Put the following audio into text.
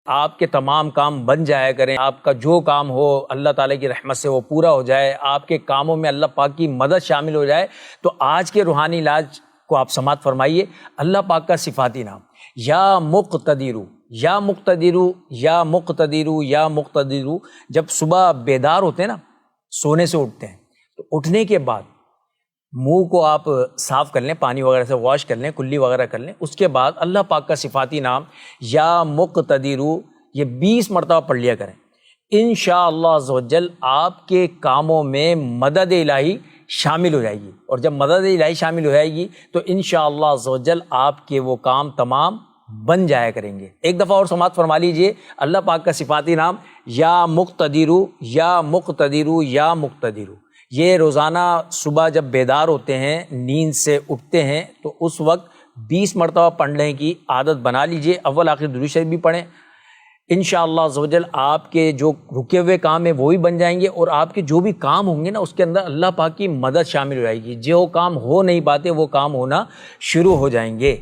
آپ کے تمام کام بن جایا کریں، آپ کا جو کام ہو اللہ تعالیٰ کی رحمت سے وہ پورا ہو جائے، آپ کے کاموں میں اللہ پاک کی مدد شامل ہو جائے۔ تو آج کے روحانی علاج کو آپ سماعت فرمائیے، اللہ پاک کا صفاتی نام یا مقتدرو، یا مقتدرو، یا مقتدرو، یا مقتدرو۔ جب صبح بیدار ہوتے ہیں نا، سونے سے اٹھتے ہیں، تو اٹھنے کے بعد منہ کو آپ صاف کر لیں، پانی وغیرہ سے واش کر لیں، کلی وغیرہ کر لیں، اس کے بعد اللہ پاک کا صفاتی نام یا مقتدرو یہ 20 مرتبہ پڑھ لیا کریں۔ انشاءاللہ عز و جل آپ کے کاموں میں مدد الہی شامل ہو جائے گی، اور جب مدد الہی شامل ہو جائے گی تو انشاءاللہ عز و جل آپ کے وہ کام تمام بن جایا کریں گے۔ ایک دفعہ اور سماعت فرما لیجئے، اللہ پاک کا صفاتی نام یا مقتدرو، یا مقتدرو، یا مقتدرو۔ یہ روزانہ صبح جب بیدار ہوتے ہیں، نیند سے اٹھتے ہیں، تو اس وقت 20 مرتبہ پڑھنے کی عادت بنا لیجئے۔ اول آخر درود شریف بھی پڑھیں، انشاءاللہ عز و جل آپ کے جو رکے ہوئے کام ہیں وہ بھی بن جائیں گے، اور آپ کے جو بھی کام ہوں گے نا اس کے اندر اللہ پاک کی مدد شامل ہو جائے گی۔ جو کام ہو نہیں پاتے وہ کام ہونا شروع ہو جائیں گے۔